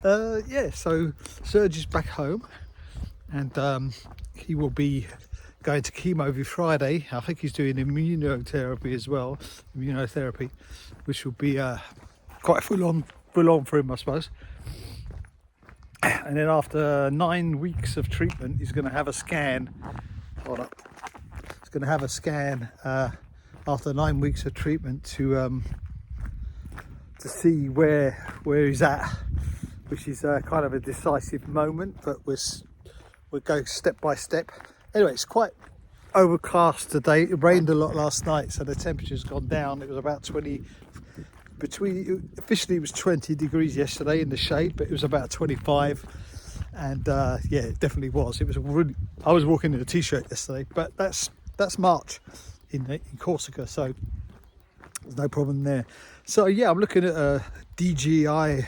Yeah, so Serge is back home, and he will be going to chemo every Friday. I think he's doing immunotherapy as well, which will be quite full on for him, I suppose. And then after 9 weeks of treatment, he's going to have a scan. Hold up. He's going to have a scan after 9 weeks of treatment to see where he's at, which is kind of a decisive moment, but we're going step by step. Anyway, it's quite overcast today. It rained a lot last night, so the temperature's gone down. It was about 20, officially it was 20 degrees yesterday in the shade, but it was about 25. And yeah, it definitely was. It was really, I was walking in a t-shirt yesterday, but that's March in Corsica, so there's no problem there. So yeah, I'm looking at a DJI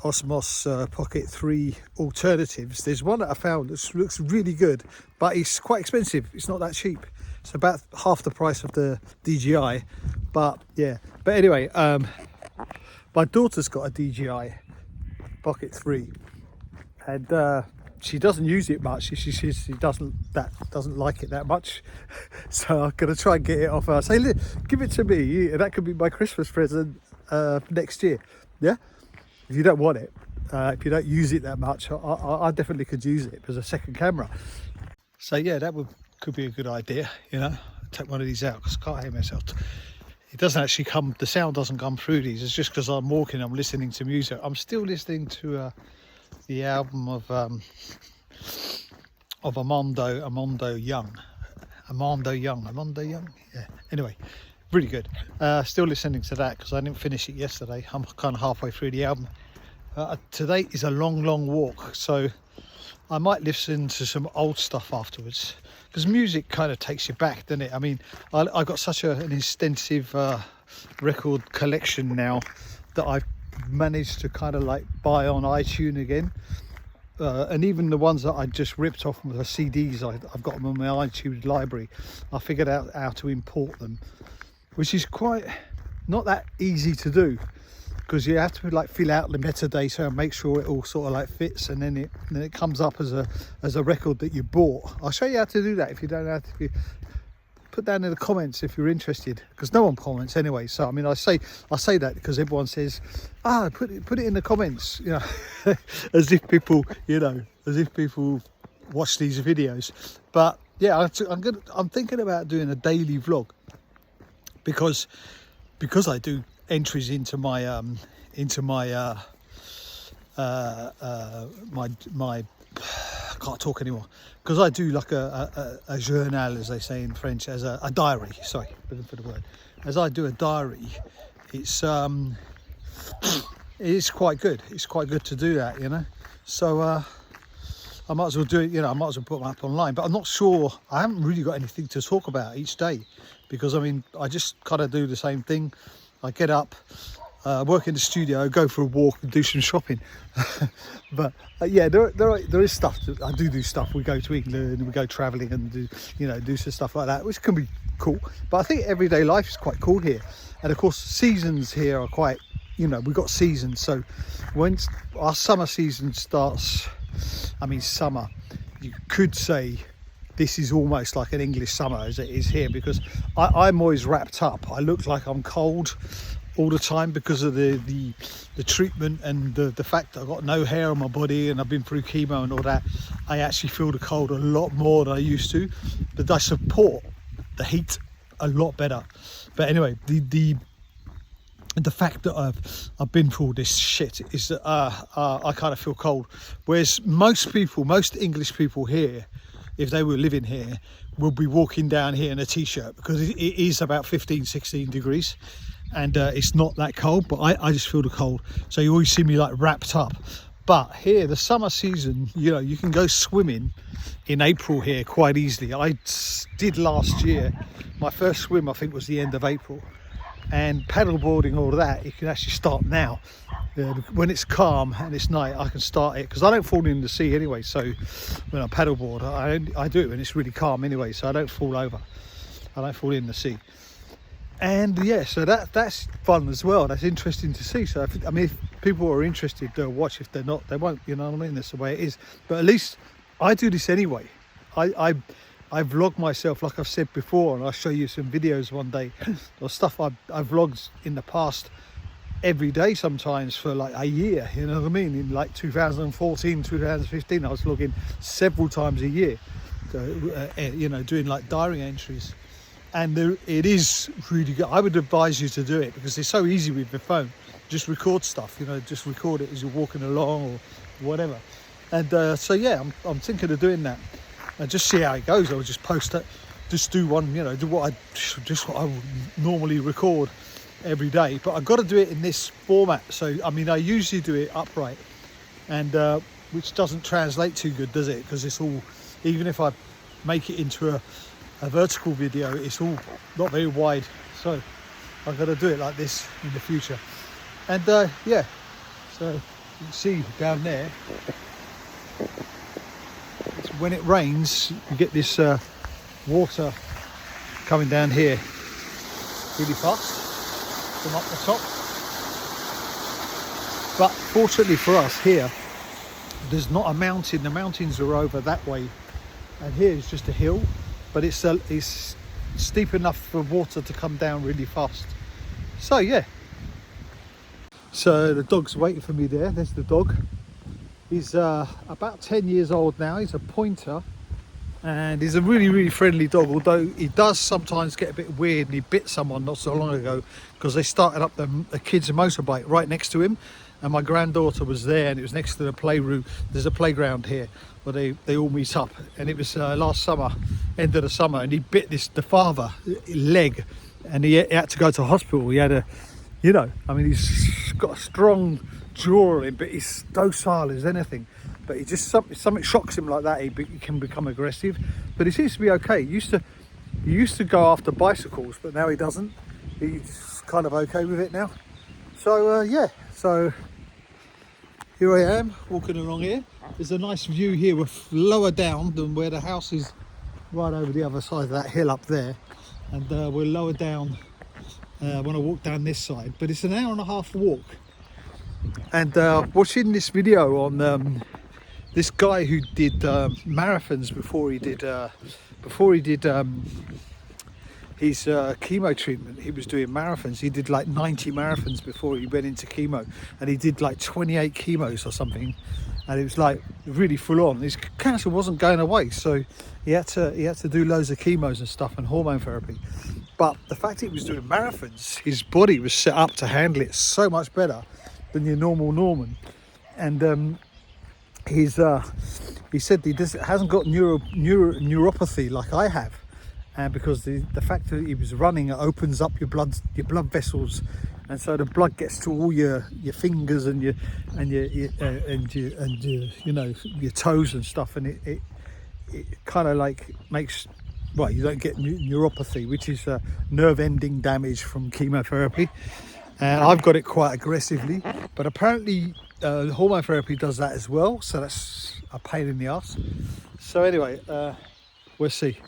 Osmos Pocket 3 alternatives. There's one that I found that looks really good, but it's quite expensive. It's not that cheap. It's about half the price of the DJI, but yeah. But anyway, my daughter's got a DJI Pocket 3, and she doesn't use it much. She doesn't like it that much. So I'm gonna try and get it off her. Say, give it to me. That could be my Christmas present next year. Yeah. If you don't want it, if you don't use it that much, I definitely could use it as a second camera. So yeah, that could be a good idea. You know, take one of these out because I can't hear myself. It doesn't actually come. The sound doesn't come through these. It's just because I'm walking. I'm listening to music. I'm still listening to the album of Armando Young. Yeah. Anyway, really good. Still listening to that because I didn't finish it yesterday. I'm kind of halfway through the album. Today is a long walk, so I might listen to some old stuff afterwards, because music kind of takes you back, doesn't it? I mean, I got such an extensive record collection now that I've managed to kind of like buy on iTunes again. And even the ones that I just ripped off with the CDs, I've got them on my iTunes library. I figured out how to import them, which is quite not that easy to do, because you have to like fill out the metadata and make sure it all sort of like fits, and then it comes up as a record that you bought. I'll show you how to do that if you don't know how to. Put down in the comments if you're interested, because no one comments anyway. So I mean, I say that because everyone says, put it in the comments, you know, as if people watch these videos. But yeah, I'm thinking about doing a daily vlog, because I do entries into my my I can't talk anymore, because I do like a journal, as they say in French, as a diary. Sorry for the word. As I do a diary, it's quite good. It's quite good to do that, you know. So I might as well do it. You know, I might as well put them up online. But I'm not sure. I haven't really got anything to talk about each day, because I mean, I just kind of do the same thing. I get up, work in the studio, go for a walk, and do some shopping. But yeah, there is stuff. I do stuff. We go to England, we go travelling, and do some stuff like that, which can be cool. But I think everyday life is quite cool here, and of course seasons here are quite. We've got seasons. So when our summer season starts, I mean summer, you could say this is almost like an English summer as it is here, because I'm always wrapped up. I look like I'm cold all the time because of the treatment and the fact that I've got no hair on my body and I've been through chemo and all that. I actually feel the cold a lot more than I used to, but I support the heat a lot better. But anyway, the fact that I've been through all this shit is that I kind of feel cold, whereas most English people here, if they were living here, will be walking down here in a t-shirt, because it is about 15-16 degrees, and it's not that cold, but I just feel the cold. So you always see me like wrapped up. But here, the summer season, you can go swimming in April here quite easily. I did last year. My first swim, I think, was the end of April. And paddleboarding, all of that, you can actually start now. When it's calm and it's night, I can start it, because I don't fall in the sea anyway. So when I paddleboard, I do it when it's really calm anyway, so I don't fall over. I don't fall in the sea. And yeah, so that's fun as well. That's interesting to see. So if people are interested, they'll watch. If they're not, they won't. You know what I mean? That's the way it is. But at least I do this anyway. I vlog myself, like I've said before, and I'll show you some videos one day or stuff I've vlogged in the past every day, sometimes for like a year. You know what I mean? In like 2014, 2015, I was vlogging several times a year. So, you know, doing like diary entries. And it is really good. I would advise you to do it because it's so easy with the phone. Just record stuff, you know, just record it as you're walking along or whatever. And so yeah, I'm thinking of doing that and just see how it goes. I'll just post it, just do one, you know, do what I would normally record every day. But I've got to do it in this format. So I mean, I usually do it upright, and which doesn't translate too good, does it? Because it's all, even if I make it into a vertical video, it's all not very wide, so I've got to do it like this in the future. And yeah, so you can see down there, it's when it rains, you get this water coming down here really fast from up the top. But fortunately for us here, there's not a mountain. The mountains are over that way, and here is just a hill. But it's steep enough for water to come down really fast. So yeah. So the dog's waiting for me there. There's the dog. He's about 10 years old now. He's a pointer. And he's a really, really friendly dog. Although he does sometimes get a bit weird. And he bit someone not so long ago because they started up the kids' motorbike right next to him. And my granddaughter was there, and it was next to the playroom. There's a playground here where they all meet up, and it was last summer, end of the summer, and he bit the father leg, and he had to go to hospital. He had a, you know, I mean, he's got a strong jaw on him, but he's docile as anything. But he just, something shocks him like that, he can become aggressive. But he seems to be okay. He used to go after bicycles, but now he doesn't. He's kind of okay with it now. So yeah, so here I am walking along here. There's a nice view here. We're lower down than where the house is, right over the other side of that hill up there, and we're lower down when I walk down this side. But it's an hour and a half walk. And watching this video on this guy who did marathons before he did his chemo treatment. He was doing marathons. He did like 90 marathons before he went into chemo, and he did like 28 chemos or something, and it was like really full on. His cancer wasn't going away, so he had to do loads of chemos and stuff and hormone therapy. But the fact he was doing marathons, his body was set up to handle it so much better than your normal Norman. And he said he hasn't got neuropathy like I have. And because the fact that he was running, it opens up your blood vessels, and so the blood gets to all your fingers and your you know, your toes and stuff, and it kind of like makes, well, you don't get neuropathy, which is nerve ending damage from chemotherapy. And I've got it quite aggressively, but apparently hormone therapy does that as well, so that's a pain in the ass. So anyway, we'll see.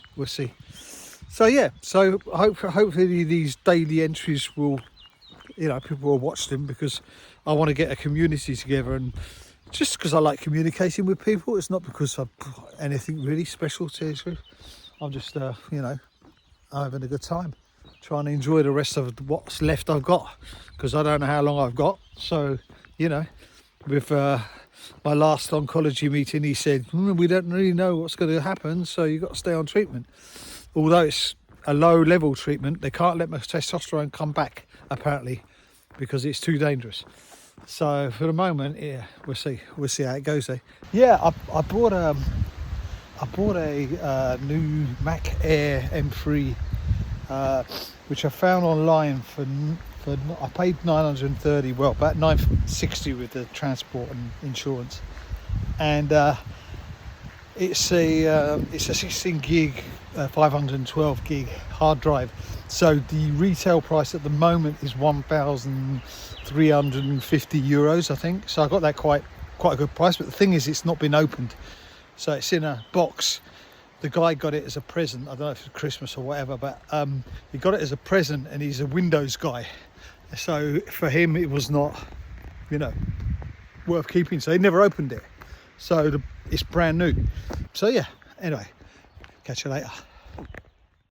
So yeah, so hopefully these daily entries will, you know, people will watch them, because I want to get a community together, and just because I like communicating with people. It's not because I've got anything really special to tell you the truth. I'm just, you know, I'm having a good time, trying to enjoy the rest of what's left I've got, because I don't know how long I've got. So, you know, with my last oncology meeting, he said, we don't really know what's going to happen, so you've got to stay on treatment. Although it's a low level treatment, they can't let my testosterone come back, apparently, because it's too dangerous. So for the moment, yeah, we'll see how it goes. Yeah, I bought a new Mac Air M3, which I found online for I paid $930, well, about $960 with the transport and insurance, and it's a 16 gig 512 gig hard drive. So the retail price at the moment is 1,350 euros, I think. So I got that quite a good price, but the thing is, it's not been opened, so it's in a box, the guy got it as a present. I don't know if it's Christmas or whatever, but he got it as a present, and he's a Windows guy. So for him, it was not, you know, worth keeping. So he never opened it. So it's brand new. So yeah, anyway, catch you later.